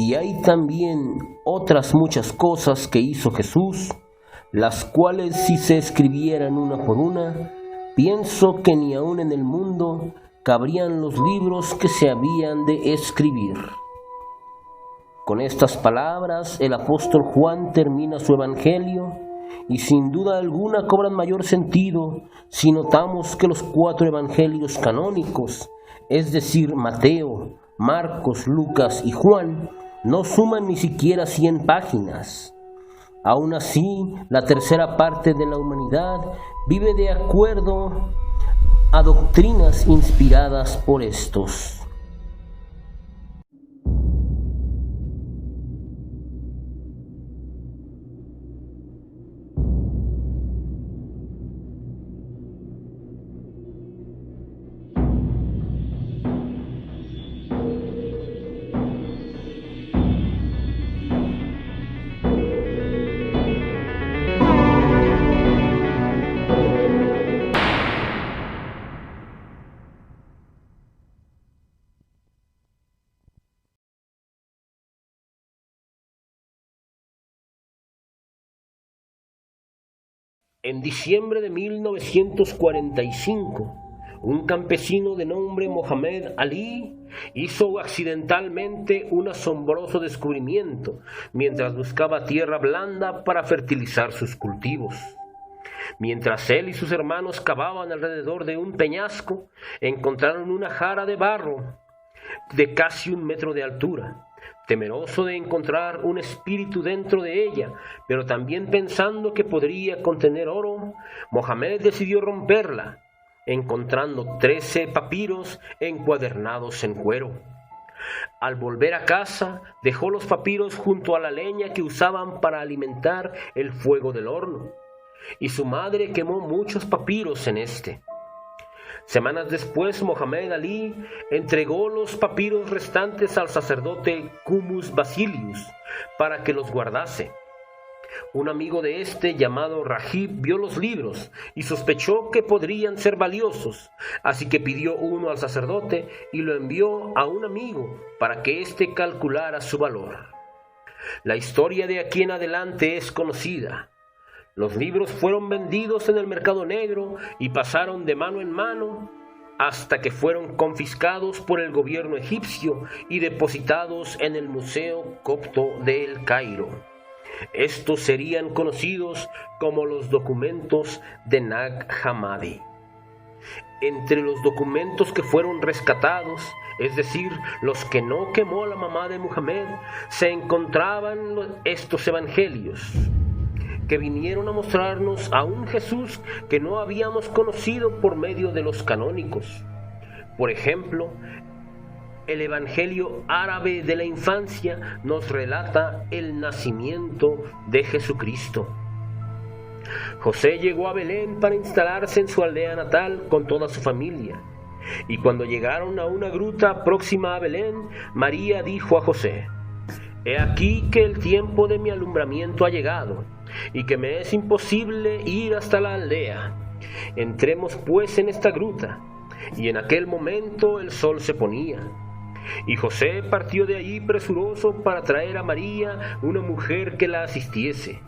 Y hay también otras muchas cosas que hizo Jesús, las cuales si se escribieran una por una, pienso que ni aun en el mundo cabrían los libros que se habían de escribir. Con estas palabras el apóstol Juan termina su evangelio y sin duda alguna cobran mayor sentido si notamos que los 4 evangelios canónicos, es decir, Mateo, Marcos, Lucas y Juan, no suman ni siquiera 100 páginas. Aún así, la tercera parte de la humanidad vive de acuerdo a doctrinas inspiradas por estos. En diciembre de 1945, un campesino de nombre Mohamed Ali hizo accidentalmente un asombroso descubrimiento mientras buscaba tierra blanda para fertilizar sus cultivos. Mientras él y sus hermanos cavaban alrededor de un peñasco, encontraron una jara de barro de casi 1 metro de altura. Temeroso de encontrar un espíritu dentro de ella, pero también pensando que podría contener oro, Mohamed decidió romperla, encontrando 13 papiros encuadernados en cuero. Al volver a casa, dejó los papiros junto a la leña que usaban para alimentar el fuego del horno, y su madre quemó muchos papiros en este. Semanas después, Mohamed Ali entregó los papiros restantes al sacerdote Qumus Basilius para que los guardase. Un amigo de este, llamado Rahib, vio los libros y sospechó que podrían ser valiosos, así que pidió uno al sacerdote y lo envió a un amigo para que éste calculara su valor. La historia de aquí en adelante es conocida. Los libros fueron vendidos en el mercado negro y pasaron de mano en mano hasta que fueron confiscados por el gobierno egipcio y depositados en el Museo Copto de El Cairo. Estos serían conocidos como los documentos de Nag Hammadi. Entre los documentos que fueron rescatados, es decir, los que no quemó la mamá de Muhammad, se encontraban estos evangelios, que vinieron a mostrarnos a un Jesús que no habíamos conocido por medio de los canónicos. Por ejemplo, el Evangelio árabe de la infancia nos relata el nacimiento de Jesucristo. José llegó a Belén para instalarse en su aldea natal con toda su familia. Y cuando llegaron a una gruta próxima a Belén, María dijo a José: «He aquí que el tiempo de mi alumbramiento ha llegado, y que me es imposible ir hasta la aldea. Entremos pues en esta gruta». Y en aquel momento el sol se ponía. Y José partió de allí presuroso para traer a María una mujer que la asistiese.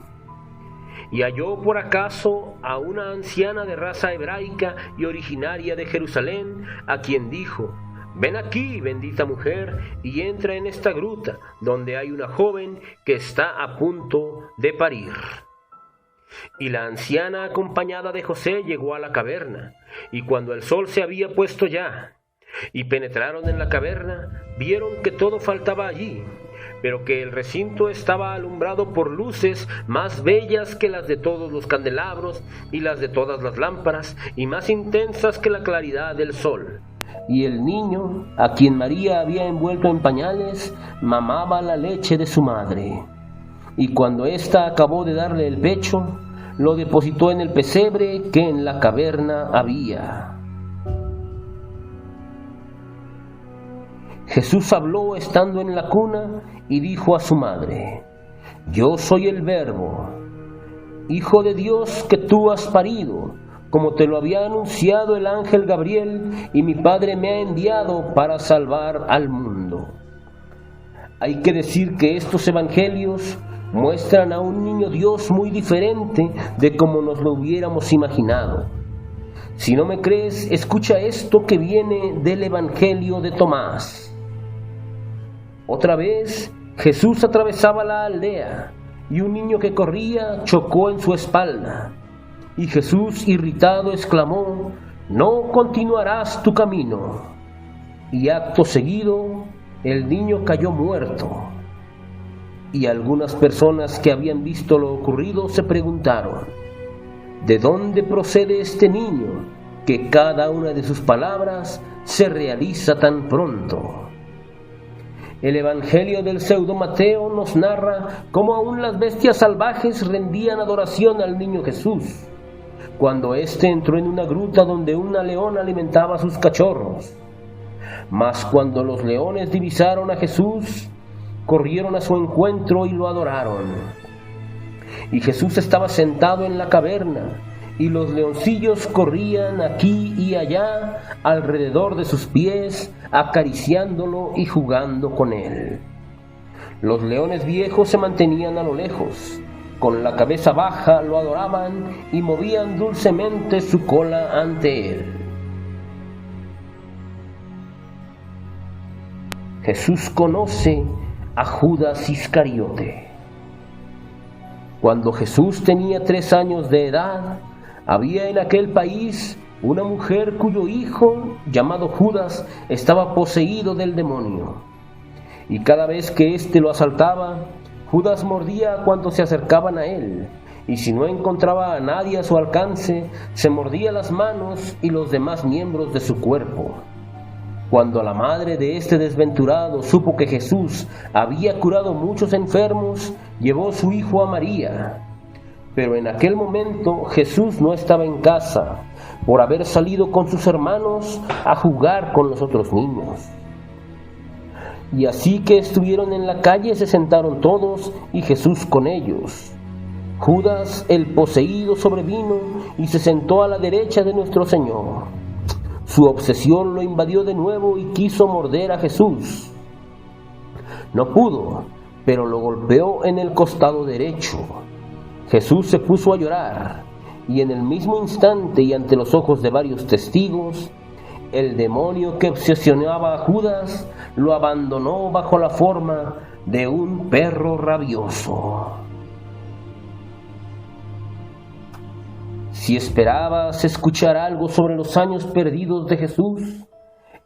Y halló por acaso a una anciana de raza hebraica y originaria de Jerusalén, a quien dijo: «Ven aquí, bendita mujer, y entra en esta gruta, donde hay una joven que está a punto de parir». Y la anciana, acompañada de José, llegó a la caverna, y cuando el sol se había puesto ya, y penetraron en la caverna, vieron que todo faltaba allí, pero que el recinto estaba alumbrado por luces más bellas que las de todos los candelabros y las de todas las lámparas, y más intensas que la claridad del sol. Y el niño, a quien María había envuelto en pañales, mamaba la leche de su madre. Y cuando ésta acabó de darle el pecho, lo depositó en el pesebre que en la caverna había. Jesús habló estando en la cuna y dijo a su madre: «Yo soy el Verbo, Hijo de Dios que tú has parido, como te lo había anunciado el ángel Gabriel, y mi Padre me ha enviado para salvar al mundo». Hay que decir que estos evangelios muestran a un niño Dios muy diferente de como nos lo hubiéramos imaginado. Si no me crees, escucha esto que viene del Evangelio de Tomás. Otra vez, Jesús atravesaba la aldea y un niño que corría chocó en su espalda. Y Jesús, irritado, exclamó: «No continuarás tu camino». Y acto seguido, el niño cayó muerto. Y algunas personas que habían visto lo ocurrido se preguntaron: ¿de dónde procede este niño que cada una de sus palabras se realiza tan pronto? El Evangelio del pseudo Mateo nos narra cómo aún las bestias salvajes rendían adoración al niño Jesús, cuando éste entró en una gruta donde una leona alimentaba a sus cachorros. Mas cuando los leones divisaron a Jesús, corrieron a su encuentro y lo adoraron. Y Jesús estaba sentado en la caverna, y los leoncillos corrían aquí y allá alrededor de sus pies, acariciándolo y jugando con él. Los leones viejos se mantenían a lo lejos, con la cabeza baja lo adoraban y movían dulcemente su cola ante él. Jesús conoce a Judas Iscariote. Cuando Jesús tenía 3 años de edad, había en aquel país una mujer cuyo hijo, llamado Judas, estaba poseído del demonio. Y cada vez que éste lo asaltaba, Judas mordía a cuantos se acercaban a él, y si no encontraba a nadie a su alcance, se mordía las manos y los demás miembros de su cuerpo. Cuando la madre de este desventurado supo que Jesús había curado muchos enfermos, llevó su hijo a María. Pero en aquel momento Jesús no estaba en casa, por haber salido con sus hermanos a jugar con los otros niños. Y así que estuvieron en la calle, se sentaron todos y Jesús con ellos. Judas, el poseído, sobrevino y se sentó a la derecha de nuestro Señor. Su obsesión lo invadió de nuevo y quiso morder a Jesús. No pudo, pero lo golpeó en el costado derecho. Jesús se puso a llorar, y en el mismo instante y ante los ojos de varios testigos, el demonio que obsesionaba a Judas lo abandonó bajo la forma de un perro rabioso. Si esperabas escuchar algo sobre los años perdidos de Jesús,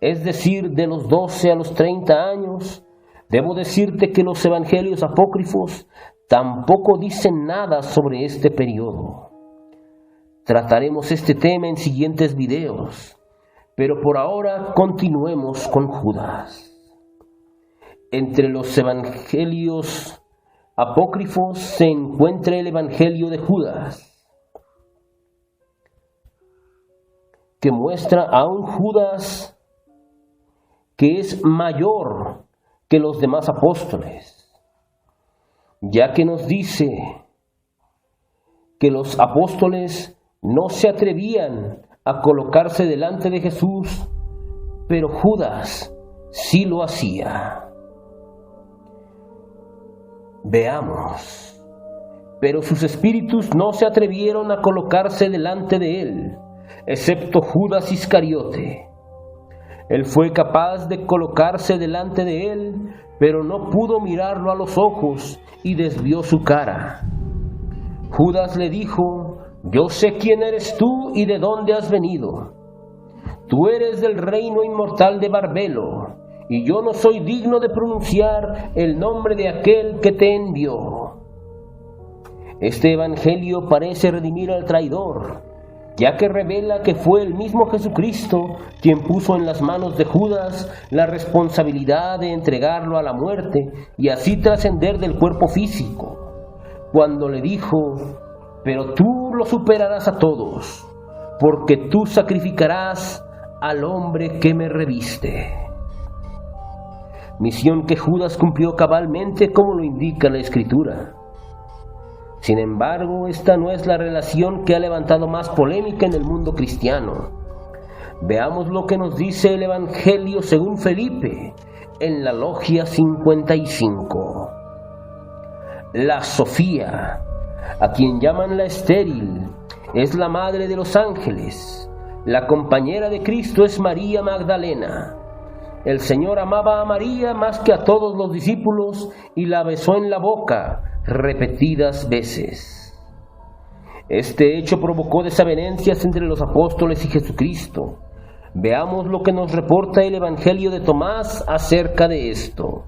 es decir, de los 12 a los 30 años, debo decirte que los evangelios apócrifos tampoco dicen nada sobre este periodo. Trataremos este tema en siguientes videos, pero por ahora continuemos con Judas. Entre los evangelios apócrifos se encuentra el Evangelio de Judas, que muestra a un Judas que es mayor que los demás apóstoles, ya que nos dice que los apóstoles no se atrevían a colocarse delante de Jesús, pero Judas sí lo hacía. Veamos. Pero sus espíritus no se atrevieron a colocarse delante de él, excepto Judas Iscariote. Él fue capaz de colocarse delante de él, pero no pudo mirarlo a los ojos y desvió su cara. Judas le dijo: «Yo sé quién eres tú y de dónde has venido. Tú eres del reino inmortal de Barbelo, y yo no soy digno de pronunciar el nombre de aquel que te envió». Este evangelio parece redimir al traidor, ya que revela que fue el mismo Jesucristo quien puso en las manos de Judas la responsabilidad de entregarlo a la muerte y así trascender del cuerpo físico, cuando le dijo: «Pero tú lo superarás a todos, porque tú sacrificarás al hombre que me reviste». Misión que Judas cumplió cabalmente como lo indica la Escritura. Sin embargo, esta no es la relación que ha levantado más polémica en el mundo cristiano. Veamos lo que nos dice el Evangelio según Felipe, en la Logia 55. La Sofía, a quien llaman la estéril, es la madre de los ángeles. La compañera de Cristo es María Magdalena. El Señor amaba a María más que a todos los discípulos y la besó en la boca repetidas veces. Este hecho provocó desavenencias entre los apóstoles y Jesucristo. Veamos lo que nos reporta el Evangelio de Tomás acerca de esto.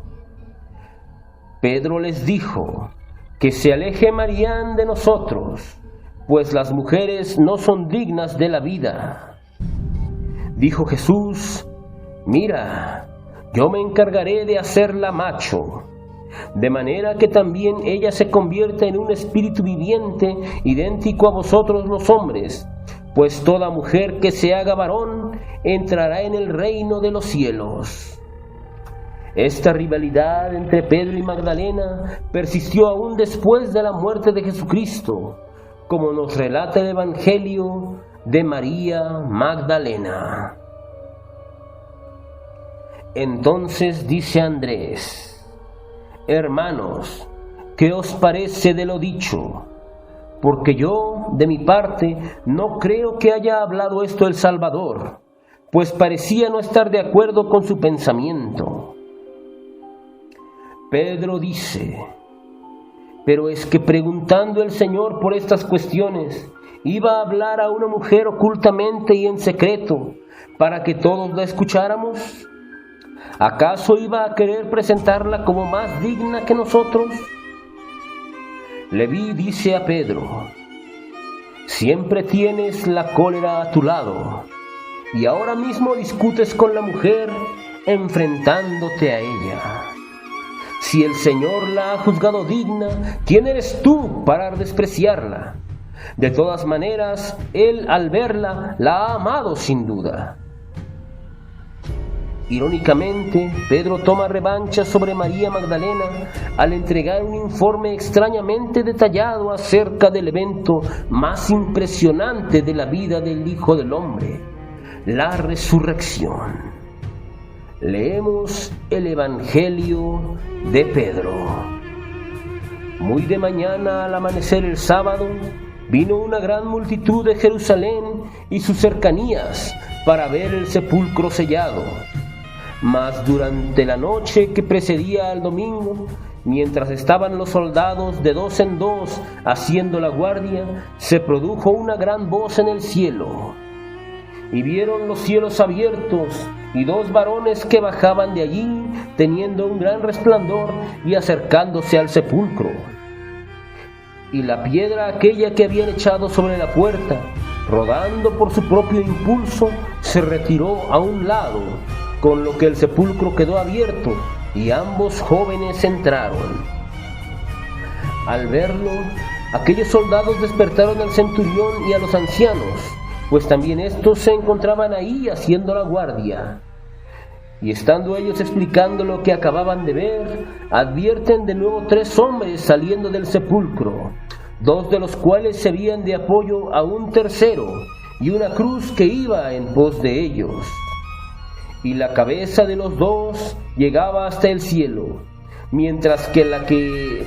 Pedro les dijo: que se aleje María de nosotros, pues las mujeres no son dignas de la vida. Dijo Jesús: mira, yo me encargaré de hacerla macho, de manera que también ella se convierta en un espíritu viviente, idéntico a vosotros los hombres, pues toda mujer que se haga varón entrará en el reino de los cielos. Esta rivalidad entre Pedro y Magdalena persistió aún después de la muerte de Jesucristo, como nos relata el Evangelio de María Magdalena. Entonces dice Andrés: hermanos, ¿qué os parece de lo dicho? Porque yo, de mi parte, no creo que haya hablado esto el Salvador, pues parecía no estar de acuerdo con su pensamiento. Pedro dice: pero es que preguntando el Señor por estas cuestiones, iba a hablar a una mujer ocultamente y en secreto, para que todos la escucháramos. ¿Acaso iba a querer presentarla como más digna que nosotros? Leví dice a Pedro: siempre tienes la cólera a tu lado, y ahora mismo discutes con la mujer enfrentándote a ella. Si el Señor la ha juzgado digna, ¿quién eres tú para despreciarla? De todas maneras, Él al verla la ha amado sin duda. Irónicamente, Pedro toma revancha sobre María Magdalena al entregar un informe extrañamente detallado acerca del evento más impresionante de la vida del Hijo del Hombre, la resurrección. Leemos el Evangelio de Pedro. Muy de mañana, al amanecer el sábado, vino una gran multitud de Jerusalén y sus cercanías para ver el sepulcro sellado. Mas durante la noche que precedía al domingo, mientras estaban los soldados de dos en dos haciendo la guardia, se produjo una gran voz en el cielo. Y vieron los cielos abiertos, y dos varones que bajaban de allí, teniendo un gran resplandor y acercándose al sepulcro. Y la piedra aquella que habían echado sobre la puerta, rodando por su propio impulso, se retiró a un lado, con lo que el sepulcro quedó abierto, y ambos jóvenes entraron. Al verlo, aquellos soldados despertaron al centurión y a los ancianos, pues también estos se encontraban ahí haciendo la guardia. Y estando ellos explicando lo que acababan de ver, advierten de nuevo tres hombres saliendo del sepulcro, dos de los cuales servían de apoyo a un tercero, y una cruz que iba en pos de ellos. Y la cabeza de los dos llegaba hasta el cielo, mientras que la que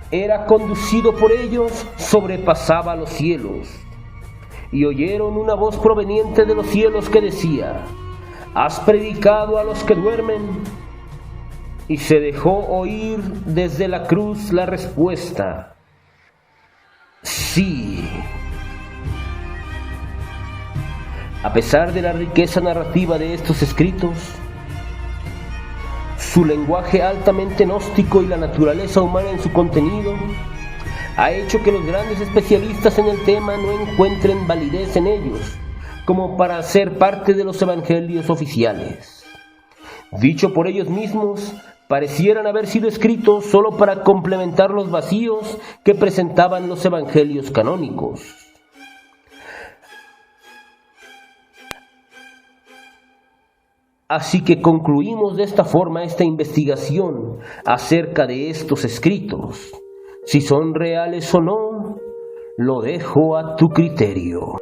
era conducido por ellos sobrepasaba los cielos. Y oyeron una voz proveniente de los cielos que decía: «¿Has predicado a los que duermen?». Y se dejó oír desde la cruz la respuesta: «Sí». A pesar de la riqueza narrativa de estos escritos, su lenguaje altamente gnóstico y la naturaleza humana en su contenido ha hecho que los grandes especialistas en el tema no encuentren validez en ellos como para ser parte de los evangelios oficiales. Dicho por ellos mismos, parecieran haber sido escritos solo para complementar los vacíos que presentaban los evangelios canónicos. Así que concluimos de esta forma esta investigación acerca de estos escritos. Si son reales o no, lo dejo a tu criterio.